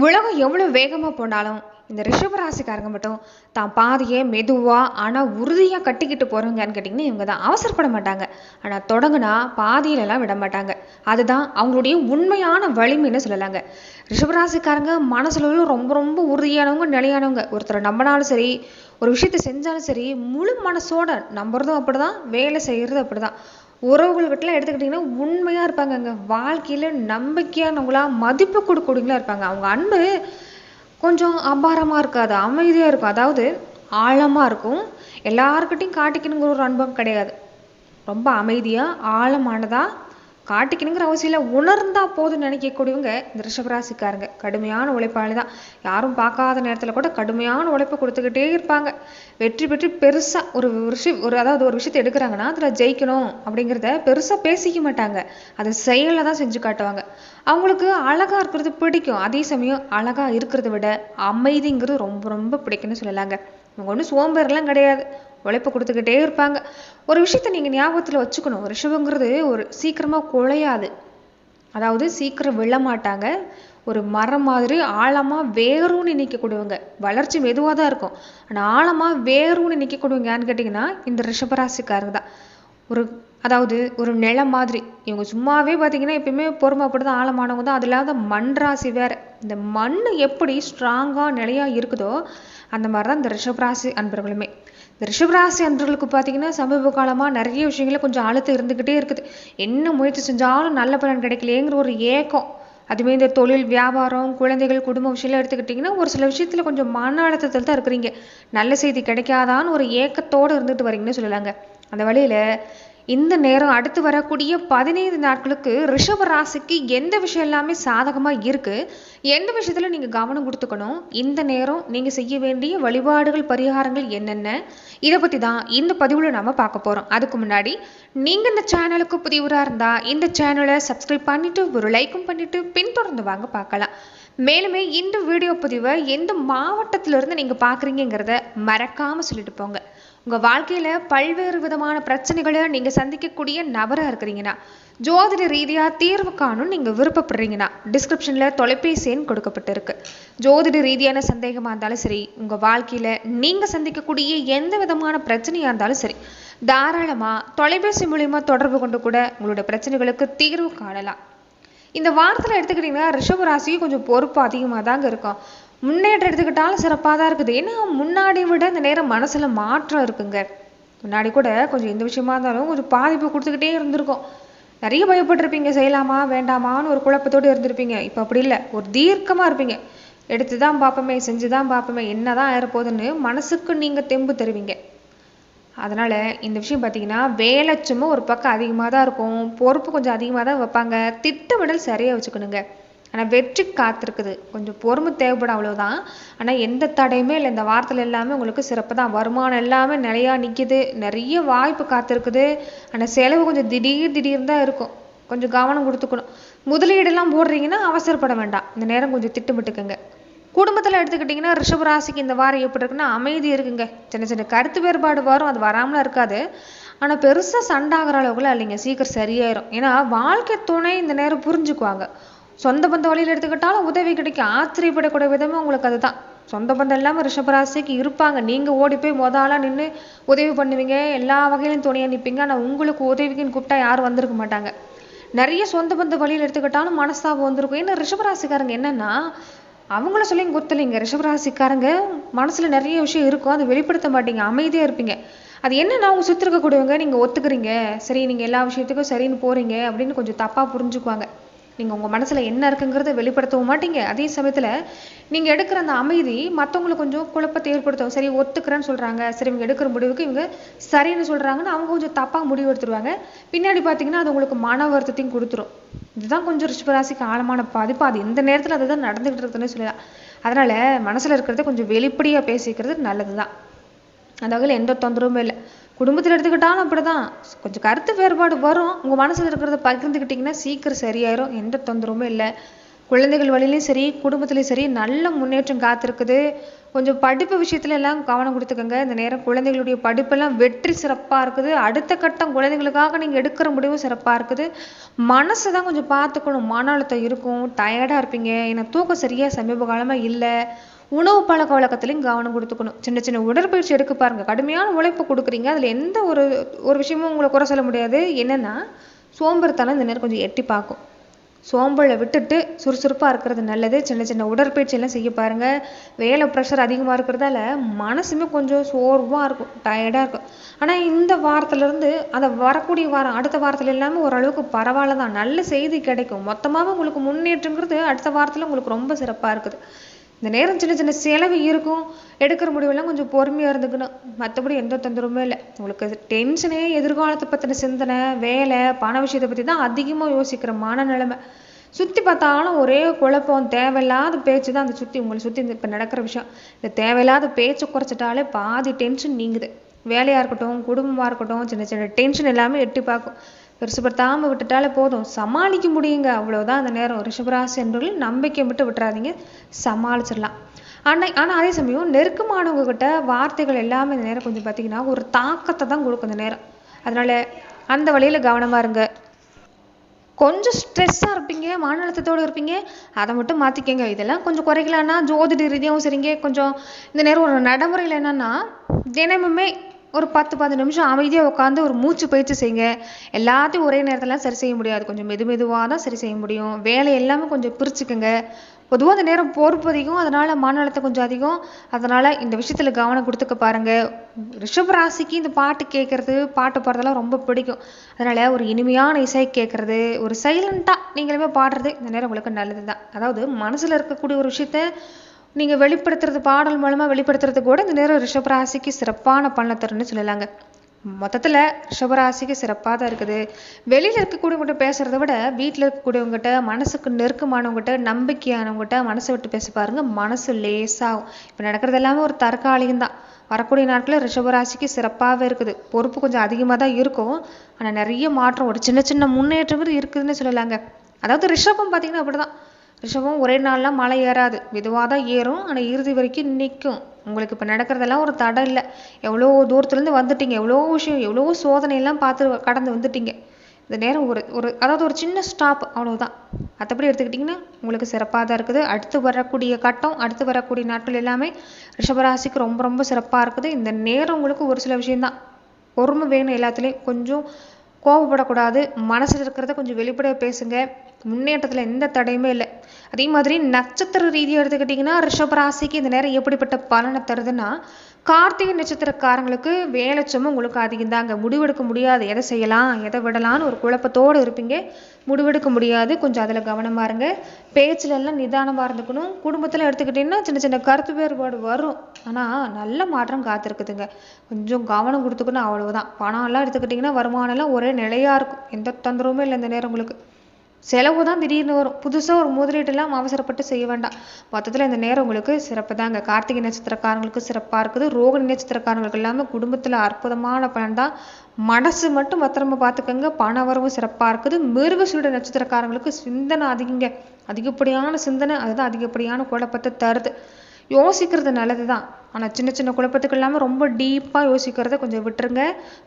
உலகம் எவ்வளோ வேகமாக போனாலும் இந்த ரிஷபராசிக்காரங்க மட்டும் தான் பாதியை மெதுவாக ஆனால் உறுதியாக கட்டிக்கிட்டு போகிறவங்கன்னு கேட்டிங்கன்னா இவங்க தான் அவசரப்பட மாட்டாங்க. ஆனால் தொடங்குனா பாதியிலலாம் விட மாட்டாங்க. அதுதான் அவங்களுடைய உண்மையான வலிமைன்னு சொல்லலாங்க. ரிஷபராசிக்காரங்க மனசுல ரொம்ப ரொம்ப உறுதியானவங்க, நிலையானவங்க. ஒருத்தரை நம்பினாலும் சரி, ஒரு விஷயத்தை செஞ்சாலும் சரி, முழு மனசோட நம்புறதும் அப்படிதான், வேலை செய்கிறது அப்படிதான். உறவுகள்கிட்டலாம் எடுத்துக்கிட்டிங்கன்னா உண்மையாக இருப்பாங்கங்க. வாழ்க்கையில் நம்பிக்கையானவங்களா, மதிப்பு கொடுக்கூடியவங்களா இருப்பாங்க. அவங்க அன்பு கொஞ்சம் அபாரமாக இருக்காது, அமைதியாக இருக்கும். அதாவது ஆழமாக இருக்கும். எல்லாருக்கிட்டையும் காட்டிக்கணுங்கிற ஒரு அன்பம் கிடையாது. ரொம்ப அமைதியாக ஆழமானதாக காட்டிக்கணுங்கிற அவசியம் இல்லை, உணர்ந்தா போதும்னு நினைக்கக்கூடியவங்க இந்த ரிஷபராசிக்காரங்க. கடுமையான உழைப்பாளி தான். யாரும் பார்க்காத நேரத்தில் கூட கடுமையான உழைப்பை கொடுத்துக்கிட்டே இருப்பாங்க. வெற்றி பெற்று பெருசாக ஒரு விஷயத்தை எடுக்கிறாங்கன்னா அதில் ஜெயிக்கணும் அப்படிங்கிறத பெருசாக பேசிக்க மாட்டாங்க. அதை செயலில் தான் செஞ்சு காட்டுவாங்க. அவங்களுக்கு அழகாக இருக்கிறது பிடிக்கும். அதே சமயம் அழகாக இருக்கிறத விட அமைதிங்கிறது ரொம்ப ரொம்ப பிடிக்கும்னு சொல்லலாங்க. அவங்க ஒன்றும் சோம்பேறிலாம் கிடையாது. உழைப்பு கொடுத்துக்கிட்டே இருப்பாங்க. ஒரு விஷயத்த நீங்கள் ஞாபகத்தில் வச்சுக்கணும். ரிஷபங்கிறது ஒரு சீக்கிரமாக குலையாது. அதாவது சீக்கிரம் விழ மாட்டாங்க. ஒரு மரம் மாதிரி ஆழமாக வேரூன்னு நிற்கக்கூடியவங்க. வளர்ச்சி மெதுவாக தான் இருக்கும், ஆனால் ஆழமாக வேரூன்னு நிற்கக்கூடியவங்க யான்னு கேட்டிங்கன்னா இந்த ரிஷபராசிக்காரங்க தான். அதாவது ஒரு நிலம் மாதிரி. இவங்க சும்மாவே பார்த்தீங்கன்னா எப்பயுமே பொறுமை அப்படி தான், ஆழமானவங்க தான். அது இல்லாத மண் ராசி வேறு. இந்த மண் எப்படி ஸ்ட்ராங்காக நிலையாக இருக்குதோ அந்த மாதிரி தான் இந்த ரிஷபராசி அன்பர்களுமே. இந்த ரிஷபராசி அன்பர்களுக்கு பார்த்தீங்கன்னா சமீப காலமாக நிறைய விஷயங்கள கொஞ்சம் அழுத்தம் இருந்துக்கிட்டே இருக்குது. என்ன முயற்சி செஞ்சாலும் நல்ல பலன் கிடைக்கலையேங்கிற ஒரு ஏக்கம். அதுவே இந்த தொழில், வியாபாரம், குழந்தைகள், குடும்ப விஷயம்லாம் எடுத்துக்கிட்டிங்கன்னா ஒரு சில விஷயத்தில் கொஞ்சம் மன அழுத்தத்தில் தான் இருக்கிறீங்க. நல்ல செய்தி கிடைக்காதான்னு ஒரு ஏக்கத்தோடு இருந்துட்டு வரீங்கன்னு சொல்லலாங்க. அந்த வழியில் இந்த நேரம் அடுத்து வரக்கூடிய 15 நாட்களுக்கு ரிஷப ராசிக்கு எந்த விஷயம் எல்லாமே சாதகமாக இருக்குது, எந்த விஷயத்தில் நீங்கள் கவனம் கொடுத்துக்கணும், இந்த நேரம் நீங்கள் செய்ய வேண்டிய வழிபாடுகள், பரிகாரங்கள் என்னென்ன, இதை பற்றி தான் இந்த பதிவில் நம்ம பார்க்க போகிறோம். அதுக்கு முன்னாடி நீங்கள் இந்த சேனலுக்கு புதியவராக இருந்தால் இந்த சேனலை சப்ஸ்கிரைப் பண்ணிவிட்டு ஒரு லைக்கும் பண்ணிவிட்டு பின்தொடர்ந்து வாங்க பார்க்கலாம். மேலுமே இந்த வீடியோ பதிவை எந்த மாவட்டத்திலிருந்து நீங்கள் பார்க்குறீங்கிறத மறக்காமல் சொல்லிட்டு போங்க. உங்கள் வாழ்க்கையில் பல்வேறு விதமான பிரச்சனைகளை நீங்கள் சந்திக்கக்கூடிய நபராக இருக்கிறீங்கன்னா, ஜோதிட ரீதியாக தீர்வு காணும் நீங்கள் விருப்பப்படுறீங்கன்னா டிஸ்கிரிப்ஷனில் தொலைபேசி எண் கொடுக்கப்பட்டிருக்கு. ஜோதிட ரீதியான சந்தேகமாக இருந்தாலும் சரி, உங்கள் வாழ்க்கையில் நீங்கள் சந்திக்கக்கூடிய எந்த விதமான பிரச்சனையாக இருந்தாலும் சரி, தாராளமாக தொலைபேசி மூலிமா தொடர்பு கொண்டு கூட உங்களுடைய பிரச்சனைகளுக்கு தீர்வு காணலாம். இந்த வாரத்தில் எடுத்துக்கிட்டிங்கன்னா ரிஷபராசி கொஞ்சம் பொறுப்பு அதிகமாக தாங்க இருக்கும். முன்னேற்றம் எடுத்துக்கிட்டாலும் சிறப்பாக தான் இருக்குது. ஏன்னா முன்னாடி விட இந்த நேரம் மனசில் மாற்றம் இருக்குங்க. முன்னாடி கூட கொஞ்சம் எந்த விஷயமா இருந்தாலும் கொஞ்சம் பாதிப்பு கொடுத்துக்கிட்டே இருந்திருக்கும். நிறைய பயப்பட்டிருப்பீங்க, செய்யலாமா வேண்டாமான்னு ஒரு குழப்பத்தோடு இருந்திருப்பீங்க. இப்போ அப்படி இல்லை, ஒரு தீர்க்கமாக இருப்பீங்க. எடுத்து தான் பார்ப்போமே, செஞ்சு தான் பார்ப்போமே, என்ன தான் ஆயிரப்போகுதுன்னு மனசுக்கு நீங்கள் தெம்பு தருவீங்க. அதனால் இந்த விஷயம் பார்த்தீங்கன்னா வேலைச்சும்மா ஒரு பக்கம் அதிகமாக தான் இருக்கும், பொறுப்பு கொஞ்சம் அதிகமாக தான் வைப்பாங்க. திட்டமிடல் சரியாக வச்சுக்கணுங்க. ஆனால் வெற்றி காத்திருக்குது. கொஞ்சம் பொறுமை தேவைப்படும், அவ்வளோதான். ஆனால் எந்த தடையுமே இல்லை. இந்த வாரத்தில் எல்லாமே உங்களுக்கு சிறப்பு தான். வருமானம் எல்லாமே நிலையாக நிற்கிது. நிறைய வாய்ப்பு காத்திருக்குது. ஆனால் செலவு கொஞ்சம் திடீர்னு தான் இருக்கும். கொஞ்சம் கவனம் கொடுத்துக்கணும். முதலீடெல்லாம் போடுறீங்கன்னா அவசரப்பட வேண்டாம். இந்த நேரம் கொஞ்சம் திட்டமிட்டுக்குங்க. குடும்பத்தில் எடுத்துக்கிட்டிங்கன்னா ரிஷபராசிக்கு இந்த வாரம் எப்படி இருக்குன்னா அமைதி இருக்குங்க. சின்ன சின்ன கருத்து வேறுபாடு வரும், அது வராமலாம் இருக்காது. ஆனால் பெருசாக சண்டாகிற அளவுக்குலாம் இல்லைங்க. சீக்கிரம் சரியாயிரும். ஏன்னா வாழ்க்கை துணை இந்த நேரம் புரிஞ்சுக்குவாங்க. சொந்த பந்த வழியில் எடுத்துக்கிட்டாலும் உதவி கிடைக்கும். ஆச்சரியப்படக்கூடிய விதமாக உங்களுக்கு அதுதான். சொந்த பந்தம் இல்லாமல் ரிஷபராசிக்கு இருப்பாங்க. நீங்கள் ஓடி போய் முதலாக நின்று உதவி பண்ணுவீங்க, எல்லா வகையிலும் துணையாக நிற்பீங்க. ஆனால் உங்களுக்கு உதவிக்குன்னு கூப்பிட்டா யாரும் வந்திருக்க மாட்டாங்க. நிறைய சொந்த பந்த வழியில் எடுத்துக்கிட்டாலும் மனஸ்தாபம் வந்திருக்கும். ஏன்னா ரிஷபராசிக்காரங்க என்னென்னா அவங்கள சொல்லி குத்தலைங்க. ரிஷபராசிக்காரங்க மனசில் நிறைய விஷயம் இருக்கும், அதை வெளிப்படுத்த மாட்டீங்க, அமைதியாக இருப்பீங்க. அது என்னன்னா அவங்க சுற்றி இருக்கக்கூடியவங்க நீங்கள் ஒத்துக்கிறீங்க, சரி நீங்கள் எல்லா விஷயத்துக்கும் சரின்னு போகிறீங்க அப்படின்னு கொஞ்சம் தப்பாக புரிஞ்சுக்குவாங்க. நீங்கள் உங்கள் மனசில் என்ன இருக்குங்கிறத வெளிப்படுத்தவும் மாட்டீங்க. அதே சமயத்தில் நீங்கள் எடுக்கிற அந்த அமைதி மற்றவங்களுக்கு கொஞ்சம் குழப்பத்தை ஏற்படுத்தும். சரி ஒத்துக்கிறேன்னு சொல்கிறாங்க, சரி இவங்க எடுக்கிற முடிவுக்கு இவங்க சரின்னு சொல்கிறாங்கன்னு அவங்க கொஞ்சம் தப்பாக முடிவு எடுத்துருவாங்க. பின்னாடி பார்த்தீங்கன்னா அது உங்களுக்கு மன வருத்தத்தையும் கொடுத்துரும். இதுதான் கொஞ்சம் ரிஷபராசிக்கு ஆழமான பாதிப்பு. அது இந்த நேரத்தில் அதுதான் நடந்துகிட்டு இருக்குதுன்னு சொல்லலாம். அதனால் மனசில் இருக்கிறத கொஞ்சம் வெளிப்படையாக பேசிக்கிறது நல்லது தான். அந்த வகையில் எந்த தொந்தரவுமே இல்லை. குடும்பத்தில் எடுத்துக்கிட்டாலும் அப்படி தான். கொஞ்சம் கருத்து வேறுபாடு வரும். உங்கள் மனசில் இருக்கிறத பகிர்ந்துக்கிட்டிங்கன்னா சீக்கிரம் சரியாயிரும். எந்த தொந்தரவுமே இல்லை. குழந்தைகள் வழியிலையும் சரி, குடும்பத்துலேயும் சரி நல்ல முன்னேற்றம் காத்திருக்குது. கொஞ்சம் படிப்பு விஷயத்துல எல்லாம் கவனம் கொடுத்துக்கோங்க. இந்த நேரம் குழந்தைகளுடைய படிப்பெல்லாம் வெற்றி சிறப்பாக இருக்குது. அடுத்த கட்டம் குழந்தைகளுக்காக நீங்கள் எடுக்கிற முடிவும் சிறப்பாக இருக்குது. மனசை தான் கொஞ்சம் பார்த்துக்கணும். மன அழுத்தம் இருக்கும், டயர்டாக இருப்பீங்க. ஏன்னா தூக்கம் சரியாக சமீப காலமாக இல்லை. உணவு பழக்க வழக்கத்துலையும் கவனம் கொடுத்துக்கணும். சின்ன சின்ன உடற்பயிற்சி எடுக்க பாருங்கள். கடுமையான உழைப்பு கொடுக்குறீங்க, அதில் எந்த ஒரு விஷயமும் உங்களை குறை சொல்ல முடியாது. என்னென்னா சோம்பேறித்தனம் இந்த நேரம் கொஞ்சம் எட்டி பார்க்கும். சோம்பலை விட்டுட்டு சுறுசுறுப்பாக இருக்கிறது நல்லது. சின்ன சின்ன உடற்பயிற்சியெல்லாம் செய்ய பாருங்கள். வேலை ப்ரெஷர் அதிகமாக இருக்கிறதால மனசுமே கொஞ்சம் சோர்வாக இருக்கும், டயர்டாக இருக்கும். ஆனால் இந்த வாரத்துலேருந்து அந்த வரக்கூடிய வாரம் அடுத்த வாரத்தில் எல்லாமே ஓரளவுக்கு பரவாயில்ல தான், நல்ல செய்தி கிடைக்கும். மொத்தமாக உங்களுக்கு முன்னேற்றங்கிறது அடுத்த வாரத்தில் உங்களுக்கு ரொம்ப சிறப்பாக இருக்குது. இந்த நேரம் சின்ன சின்ன செலவு இருக்கும், எடுக்கிற முடிவெல்லாம் கொஞ்சம் பொறுமையாக இருந்துக்கணும். மற்றபடி எந்த தொந்தரவுமே இல்லை. உங்களுக்கு டென்ஷனே எதிர்காலத்தை பற்றின சிந்தனை, வேலை, பண விஷயத்தை பற்றி தான் அதிகமாக யோசிக்கிற மனநிலைமை. சுற்றி பார்த்தாலும் ஒரே குழப்பம், தேவையில்லாத பேச்சு தான் அந்த உங்களை சுற்றி இப்போ நடக்கிற விஷயம். இந்த தேவையில்லாத பேச்சு குறைச்சிட்டாலே பாதி டென்ஷன் நீங்குது. வேலையாக இருக்கட்டும், குடும்பமாக இருக்கட்டும், சின்ன சின்ன டென்ஷன் எல்லாமே எட்டி பார்க்கும். பெருசுப்படுத்தாமல் விட்டுட்டாலே போதும், சமாளிக்க முடியுங்க. அவ்வளோதான் அந்த நேரம். ரிஷபராசி என்பவர்கள் நம்பிக்கை மட்டும் விட்டுறாதீங்க, சமாளிச்சிடலாம். ஆனால் அதே சமயம் நெருக்கமானவங்க கிட்ட வார்த்தைகள் எல்லாமே இந்த நேரம் கொஞ்சம் பார்த்தீங்கன்னா ஒரு தாக்கத்தை தான் கொடுக்கும் இந்த நேரம். அதனால் அந்த வழியில் கவனமாக இருங்க. கொஞ்சம் ஸ்ட்ரெஸ்ஸாக இருப்பீங்க, மன அழுத்தத்தோடு இருப்பீங்க, அதை மட்டும் மாற்றிக்கங்க. இதெல்லாம் கொஞ்சம் குறைக்கலான்னா ஜோதிட ரீதியாகவும் சரிங்க. கொஞ்சம் இந்த நேரம் ஒரு நடைமுறையில் என்னென்னா தினமுமே ஒரு 10-15 நிமிஷம் அமைதியாக உட்காந்து ஒரு மூச்சு பயிற்சி செய்யுங்க. எல்லாத்தையும் ஒரே நேரத்தில் சரி செய்ய முடியாது, கொஞ்சம் மெதுவாக தான் சரி செய்ய முடியும். வேலை எல்லாமே கொஞ்சம் பிரிச்சுக்குங்க. பொதுவாக அந்த நேரம் பொறுப்பு அதிகம், அதனால் மன அழுத்தம் கொஞ்சம் அதிகம். அதனால் இந்த விஷயத்தில் கவனம் கொடுத்துக்க பாருங்கள். ரிஷபராசிக்கு இந்த பாட்டு கேட்குறது, பாட்டு பாடுறதெல்லாம் ரொம்ப பிடிக்கும். அதனால் ஒரு இனிமையான இசை கேட்குறது, ஒரு சைலண்ட்டாக நீங்களுமே பாடுறது இந்த நேரம் உங்களுக்கு நல்லது தான். அதாவது மனசில் இருக்கக்கூடிய ஒரு விஷயத்த நீங்கள் வெளிப்படுத்துறது, பாடல் மூலமாக வெளிப்படுத்துறது கூட இந்த நேரம் ரிஷபராசிக்கு சிறப்பான பலனை தரும்னு சொல்லலாங்க. மொத்தத்தில் ரிஷபராசிக்கு சிறப்பாக தான் இருக்குது. வெளியில் இருக்கக்கூடியவங்ககிட்ட பேசுகிறத விட வீட்டில் இருக்கக்கூடியவங்ககிட்ட, மனசுக்கு நெருக்கமானவங்ககிட்ட, நம்பிக்கையானவங்ககிட்ட மனசை விட்டு பேச பாருங்கள். மனசு லேசாகும். இப்போ நடக்கிறது எல்லாமே ஒரு தற்காலிகம் தான். வரக்கூடிய நாட்களில் ரிஷபராசிக்கு சிறப்பாகவே இருக்குது. பொறுப்பு கொஞ்சம் அதிகமாக தான் இருக்கும், ஆனால் நிறைய மாற்றம், ஒரு சின்ன சின்ன முன்னேற்றங்கள் இருக்குதுன்னு சொல்லலாங்க. அதாவது ரிஷபம் பார்த்தீங்கன்னா அப்படி தான். ரிஷபம் ஒரே நாள்லாம் மழை ஏறாது, மெதுவாக தான் ஏறும், ஆனால் இறுதி வரைக்கும் நிற்கும். உங்களுக்கு இப்போ நடக்கிறதெல்லாம் ஒரு தடை இல்லை. எவ்வளோ தூரத்துலேருந்து வந்துட்டீங்க, எவ்வளோ விஷயம், எவ்வளோ சோதனையெல்லாம் பார்த்து கடந்து வந்துட்டீங்க. இந்த நேரம் அதாவது ஒரு சின்ன ஸ்டாப், அவ்வளோதான். மற்றபடி எடுத்துக்கிட்டிங்கன்னா உங்களுக்கு சிறப்பாக தான் இருக்குது. அடுத்து வரக்கூடிய கட்டம், அடுத்து வரக்கூடிய நாட்கள் எல்லாமே ரிஷபராசிக்கு ரொம்ப ரொம்ப சிறப்பாக இருக்குது. இந்த நேரம் உங்களுக்கு ஒரு சில விஷயந்தான் பொறுமை வேணும். எல்லாத்துலேயும் கொஞ்சம் கோபப்படக்கூடாது. மனசில் இருக்கிறத கொஞ்சம் வெளிப்படையாக பேசுங்க. முன்னேற்றத்தில் எந்த தடையுமே இல்லை. அதே மாதிரி நட்சத்திர ரீதியாக எடுத்துக்கிட்டிங்கன்னா ரிஷபராசிக்கு இந்த நேரம் எப்படிப்பட்ட பலனை தருதுன்னா, கார்த்திகை நட்சத்திரக்காரங்களுக்கு வேலைச்சமும் உங்களுக்கு அதிகம் தாங்க. முடிவெடுக்க முடியாது, எதை செய்யலாம் எதை விடலான்னு ஒரு குழப்பத்தோடு இருப்பீங்க. முடிவெடுக்க முடியாது, கொஞ்சம் அதில் கவனமாக இருங்க. பேச்சில் எல்லாம் நிதானமாக இருந்துக்கணும். குடும்பத்தில் எடுத்துக்கிட்டிங்கன்னா சின்ன சின்ன கருத்து வேறுபாடு வரும், ஆனால் நல்ல மாற்றம் காத்திருக்குதுங்க. கொஞ்சம் கவனம் கொடுத்துக்கணும், அவ்வளவுதான். பணம்லாம் எடுத்துக்கிட்டிங்கன்னா வருமானம்லாம் ஒரே நிலையாக இருக்கும், எந்த தொந்தரவுமே இல்லை இந்த நேரம் உங்களுக்கு. செலவு தான் திடீர்னு வரும். புதுசாக ஒரு முதலீட்டெல்லாம் அவசரப்பட்டு செய்ய வேண்டாம். மொத்தத்தில் இந்த நேரம் உங்களுக்கு சிறப்பு தாங்க. கார்த்திகை நட்சத்திரக்காரங்களுக்கு சிறப்பாக இருக்குது. ரோகிணி நட்சத்திரக்காரங்களுக்கு எல்லாமே குடும்பத்தில் அற்புதமான பலன் தான். மனசு மட்டும் பத்திரமா பார்த்துக்கோங்க. பண வரவும் சிறப்பாக இருக்குது. மிருகசீட நட்சத்திரக்காரங்களுக்கு சிந்தனை அதிகங்க. அதிகப்படியான சிந்தனை, அதுதான் அதிகப்படியான குழப்பத்தை தருது. யோசிக்கிறது நல்லது தான், ஆனால் சின்ன சின்ன குழப்பத்துக்கு இல்லாமல் ரொம்ப டீப்பாக யோசிக்கிறத கொஞ்சம் விட்டுருங்க.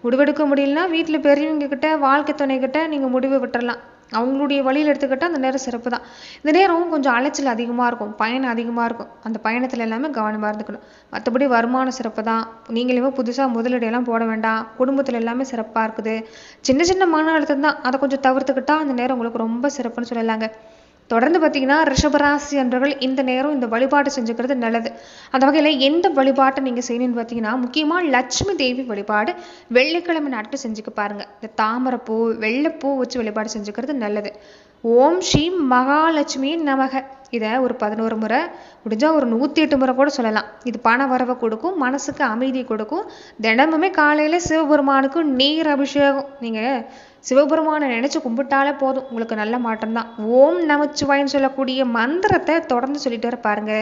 முடிவெடுக்க முடியலன்னா வீட்டில் பெரியவங்க கிட்ட, வாழ்க்கை துணைக்கிட்ட நீங்கள் முடிவு விட்டுறலாம். அவங்களுடைய வழியில் எடுத்துக்கிட்டால் அந்த நேரம் சிறப்பு தான். இந்த நேரம் கொஞ்சம் அலைச்சல் அதிகமாக இருக்கும், பயணம் அதிகமாக இருக்கும். அந்த பயணத்தில் எல்லாமே கவனமாக இருந்துக்கணும். மற்றபடி வருமானம் சிறப்பு தான். நீங்களுமே புதுசாக முதலீடெல்லாம் போட வேண்டாம். குடும்பத்தில் எல்லாமே சிறப்பாக இருக்குது. சின்ன சின்ன மன அழுத்தம் தான், அதை கொஞ்சம் தவிர்த்துக்கிட்டால் அந்த நேரம் உங்களுக்கு ரொம்ப சிறப்புன்னு சொல்லலாங்க. தொடர்ந்து பார்த்தீங்கன்னா ரிஷபராசி அன்றவர்கள் இந்த நேரம் இந்த வழிபாடு செஞ்சுக்கிறது நல்லது. அந்த வகையில் எந்த வழிபாட்டை நீங்கள் செய்யணும்னு பார்த்தீங்கன்னா, முக்கியமாக லட்சுமி தேவி வழிபாடு வெள்ளிக்கிழமை நாட்கள் செஞ்சுக்க பாருங்கள். இந்த தாமரைப்பூ, வெள்ளைப்பூ வச்சு வழிபாடு செஞ்சுக்கிறது நல்லது. ஓம் ஸ்ரீ மகாலட்சுமி நமக, இதை ஒரு 11 முறை, முடிஞ்சால் ஒரு 108 முறை கூட சொல்லலாம். இது பண வரவை கொடுக்கும், மனசுக்கு அமைதி கொடுக்கும். தினமுமே காலையில் சிவபெருமானுக்கு நீர் அபிஷேகம், நீங்கள் சிவபெருமானை நினைச்சு கும்பிட்டாலே போதும், உங்களுக்கு நல்ல மாற்றம் தான். ஓம் நமச்சிவாயன்னு சொல்லக்கூடிய மந்திரத்தை தொடர்ந்து சொல்லிட்டு பாருங்க.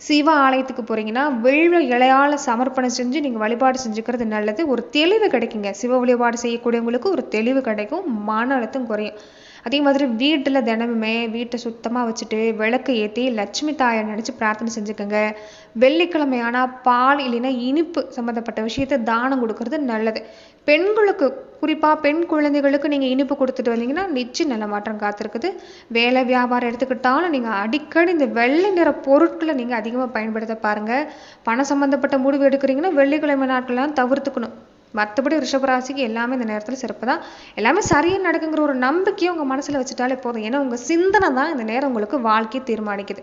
சிவ ஆலயத்துக்கு போறீங்கன்னா வெள்ளை இலையால சமர்ப்பணம் செஞ்சு நீங்க வழிபாடு செஞ்சுக்கிறது நல்லது. ஒரு தெளிவு கிடைக்குங்க. சிவ வழிபாடு செய்யக்கூடியவங்களுக்கு ஒரு தெளிவு கிடைக்கும், மன அழுத்தம் குறையும். அதே மாதிரி வீட்டில் தினமுமே வீட்டை சுத்தமாக வச்சுட்டு விளக்கு ஏற்றி லட்சுமி தாயை நினச்சி பிரார்த்தனை செஞ்சுக்கோங்க. வெள்ளிக்கிழமையான பால் இல்லைன்னா இனிப்பு சம்மந்தப்பட்ட விஷயத்தை தானம் கொடுக்கறது நல்லது. பெண்களுக்கு குறிப்பாக பெண் குழந்தைகளுக்கு நீங்கள் இனிப்பு கொடுத்துட்டு வந்தீங்கன்னா நிச்சயம் நல்ல மாற்றம் காத்திருக்குது. வேலை வியாபாரம் எடுத்துக்கிட்டாலும் நீங்கள் அடிக்கடி இந்த வெள்ளை நிற பொருட்களை நீங்கள் அதிகமாக பயன்படுத்த பாருங்கள். பணம் சம்மந்தப்பட்ட முடிவு எடுக்கிறீங்கன்னா வெள்ளிக்கிழமை நாட்கள்லாம் தவிர்த்துக்கணும். மற்றபடி ரிஷபராசிக்கு எல்லாமே இந்த நேரத்தில் சிறப்பு தான். எல்லாமே சரியாக நடக்குங்கிற ஒரு நம்பிக்கையை உங்கள் மனசில் வச்சுட்டாலே போதும். ஏன்னா உங்கள் சிந்தனை தான் இந்த நேரம் உங்களுக்கு வாழ்க்கையை தீர்மானிக்குது.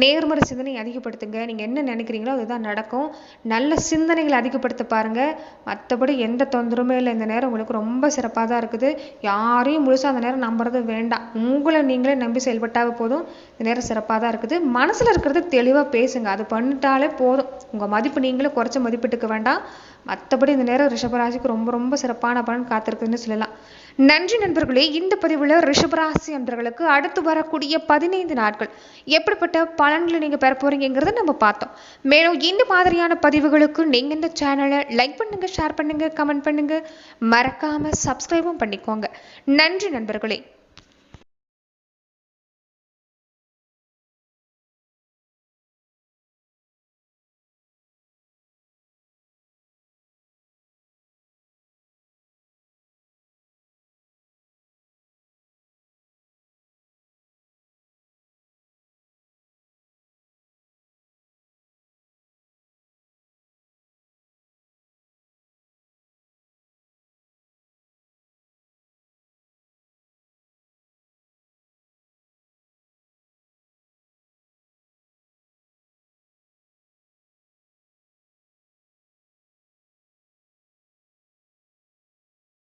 நேர்மறை சிந்தனை அதிகப்படுத்துங்க. நீங்கள் என்ன நினைக்கிறீங்களோ அதுதான் நடக்கும். நல்ல சிந்தனைகளை அதிகப்படுத்த பாருங்கள். மற்றபடி எந்த தொந்தரவுமே இல்லை. இந்த நேரம் உங்களுக்கு ரொம்ப சிறப்பாக தான் இருக்குது. யாரையும் முழுசாக அந்த நேரம் நம்புறது வேண்டாம். உங்களை நீங்களே நம்பி செயல்பட்டாவே போதும். இந்த நேரம் சிறப்பாக தான் இருக்குது. மனசில் இருக்கிறத தெளிவாக பேசுங்க. அது பண்ணிட்டாலே போதும். உங்கள் மதிப்பு நீங்களே குறைச்ச மதிப்பிட்டுக்க வேண்டாம். மற்றபடி இந்த நேரம் ரிஷபராசிக்கு ரொம்ப ரொம்ப சிறப்பான பலன் காத்திருக்குதுன்னு சொல்லலாம். நன்றி நண்பர்களே. இந்த பதிவில் ரிஷபராசி நண்பர்களுக்கு அடுத்து வரக்கூடிய 15 நாட்கள் எப்படிப்பட்ட பலன்களை நீங்கள் பெற போறீங்கிறத நம்ம பார்த்தோம். மேலும் இந்த மாதிரியான பதிவுகளுக்கு நீங்கள் இந்த சேனலை லைக் பண்ணுங்க, ஷேர் பண்ணுங்க, கமெண்ட் பண்ணுங்க, மறக்காம சப்ஸ்கிரைபும் பண்ணிக்கோங்க. நன்றி நண்பர்களே.